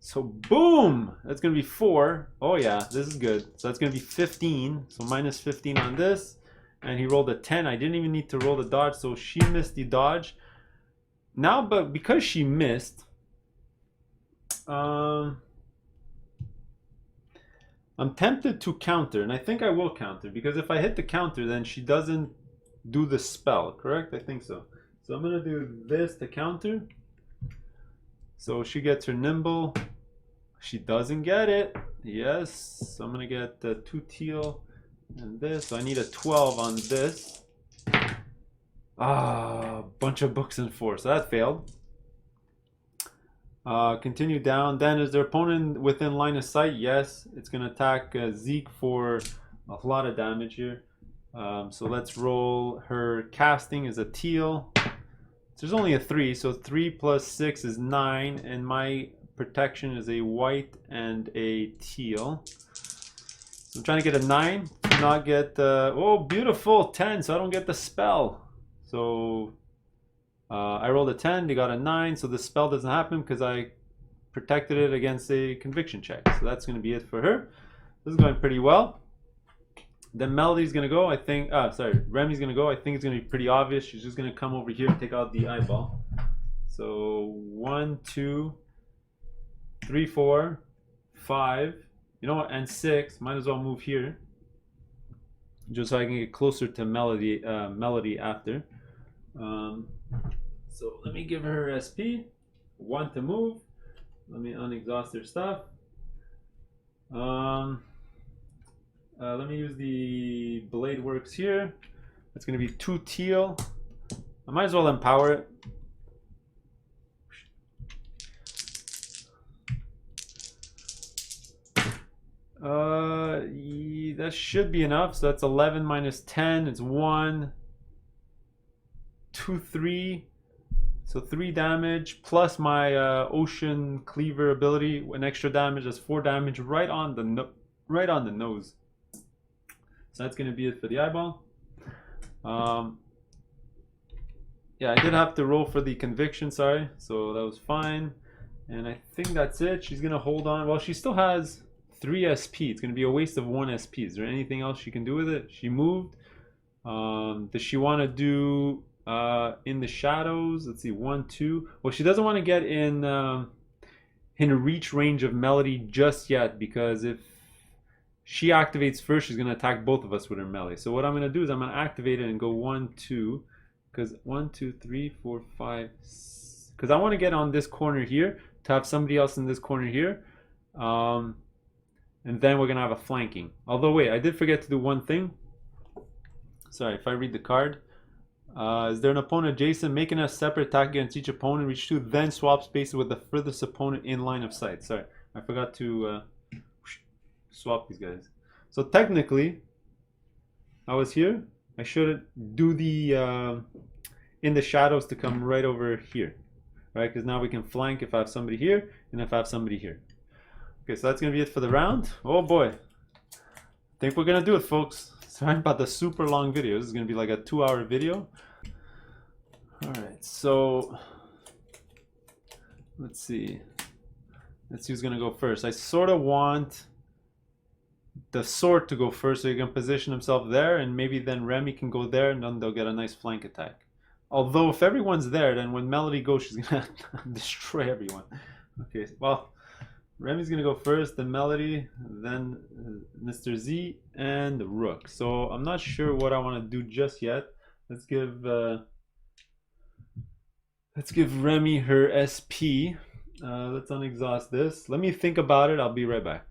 [SPEAKER 1] So boom! That's going to be 4. Oh yeah, this is good. So that's going to be 15. So minus 15 on this. And he rolled a 10. I didn't even need to roll the dodge. So she missed the dodge. Now, but because she missed, I'm tempted to counter, and I think I will counter, because if I hit the counter, then she doesn't do the spell, correct? I think so. So I'm going to do this to counter. So she gets her nimble. She doesn't get it. Yes. So I'm going to get the 2 teal and this. So I need a 12 on this. Bunch of books and 4. So that failed. Continue down. Then is their opponent within line of sight? Yes. It's going to attack Zeke for a lot of damage here. So let's roll. Her casting is a teal. There's only a 3, so 3 plus 6 is 9, and my protection is a white and a teal. So I'm trying to get a 9, to not get the, oh beautiful, 10, so I don't get the spell. So I rolled a 10, they got a 9, so the spell doesn't happen because I protected it against a conviction check. So that's going to be it for her. This is going pretty well. Then Melody's going to go, I think, Remy's going to go. I think it's going to be pretty obvious. She's just going to come over here and take out the eyeball. So 1, 2, 3, 4, 5, you know what, and 6. Might as well move here. Just so I can get closer to Melody after. So let me give her SP. 1 to move. Let me unexhaust her stuff. Let me use the blade works here. It's going to be 2 teal. I might as well empower it. That should be enough. So that's 11 minus 10. It's 1, 2, 3. So 3 damage plus my Ocean Cleaver ability, an extra damage. That's 4 damage right on the nose. So that's gonna be it for the eyeball. Yeah, I did have to roll for the conviction. Sorry, so that was fine. And I think that's it. She's gonna hold on. Well, she still has 3 SP. It's gonna be a waste of 1 SP. Is there anything else she can do with it? She moved. Does she want to do in the shadows? Let's see, 1, 2. Well, she doesn't want to get in reach range of Melody just yet, because if she activates first, she's gonna attack both of us with her melee. So what I'm gonna do is I'm gonna activate it and go 1, 2, because 1, 2, 3, 4, 5. Because I want to get on this corner here to have somebody else in this corner here, and then we're gonna have a flanking. Although wait, I did forget to do one thing. Sorry, if I read the card. Is there an opponent adjacent? Making a separate attack against each opponent, reach 2, then swap spaces with the furthest opponent in line of sight. Sorry, I forgot to swap these guys. So technically, I was here. I should do the in the shadows to come right over here, right? Because now we can flank if I have somebody here and if I have somebody here. Okay, so that's gonna be it for the round. Oh boy, I think we're gonna do it, folks. Sorry about the super long video. This is going to be like a 2-hour video. Alright, so let's see. Let's see who's going to go first. I sort of want the sword to go first so he can position himself there, and maybe then Remy can go there, and then they'll get a nice flank attack. Although if everyone's there, then when Melody goes, she's going to destroy everyone. Okay, well, Remy's gonna go first, then Melody, then Mr. Z, and the Rook. So I'm not sure what I want to do just yet. Let's give Remy her SP. Let's unexhaust this. Let me think about it. I'll be right back.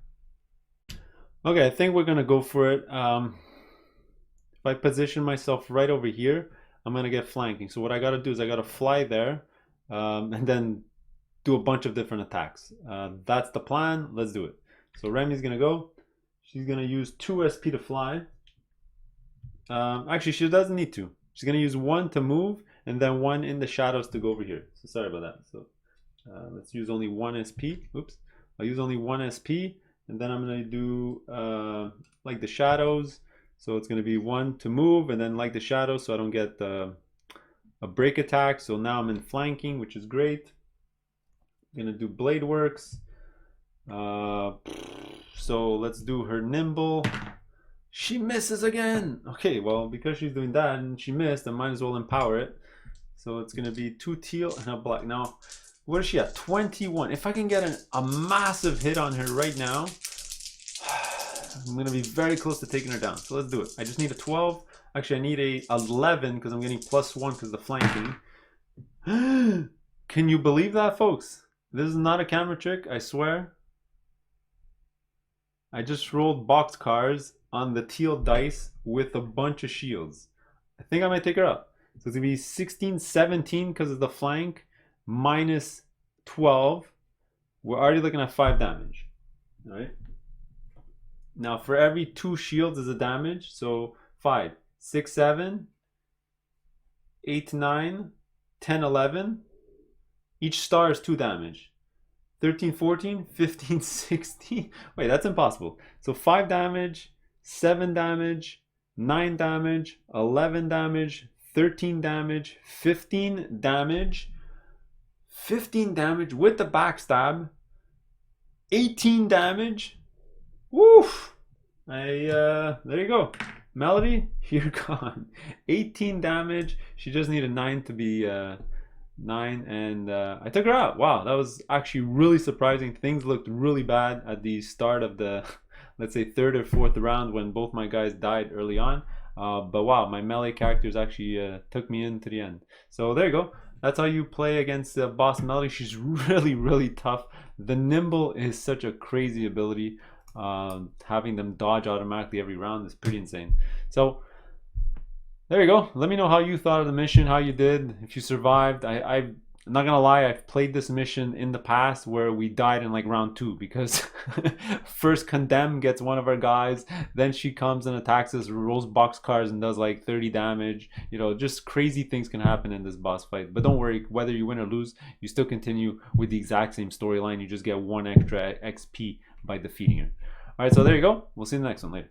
[SPEAKER 1] Okay, I think we're gonna go for it. If I position myself right over here, I'm gonna get flanking. So what I gotta do is I gotta fly there, and then do a bunch of different attacks. That's the plan. Let's do it. So Remy's gonna go. She's gonna use 2 SP to fly. Actually, she doesn't need to. She's gonna use 1 to move and then 1 in the shadows to go over here. So sorry about that. So let's use only 1 SP. Oops. I'll use only 1 SP, and then I'm gonna do like the shadows. So it's gonna be 1 to move and then like the shadows, so I don't get a break attack. So now I'm in flanking, which is great. I'm gonna do blade works. So let's do her nimble. She misses again. Okay, well, because she's doing that and she missed, I might as well empower it. So it's gonna be 2 teal and a black. Now, what is she at? 21. If I can get a massive hit on her right now, I'm gonna be very close to taking her down. So let's do it. I just need a 12. Actually, I need a 11 because I'm getting +1 because of the flanking. Can you believe that, folks? This is not a camera trick, I swear. I just rolled box cards on the teal dice with a bunch of shields. I think I might take her up. So it's gonna be 16, 17 because of the flank, minus 12. We're already looking at 5 damage. All right. Now for every 2 shields is a damage. So 5, 6, 7, 8, 9, 10, 11. Each star is 2 damage. 13, 14, 15, 16. Wait, that's impossible. So 5 damage, 7 damage, 9 damage, 11 damage, 13 damage, 15 damage, 15 damage with the backstab, 18 damage. Woof! There you go. Melody, you're gone. 18 damage. She just needed 9 to be 9, and I took her out. Wow, that was actually really surprising. Things looked really bad at the start of the, let's say, 3rd or 4th round when both my guys died early on. But wow, my melee characters actually took me into the end. So there you go. That's how you play against Boss Melody. She's really, really tough. The Nimble is such a crazy ability. Having them dodge automatically every round is pretty insane. So there you go. Let me know how you thought of the mission, how you did, if you survived. I'm not gonna lie, I've played this mission in the past where we died in like round 2 because first Condemn gets one of our guys, then she comes and attacks us, rolls boxcars and does like 30 damage. You know, just crazy things can happen in this boss fight. But don't worry, whether you win or lose, you still continue with the exact same storyline. You just get 1 extra XP by defeating her. All right, so there you go. We'll see you in the next one later.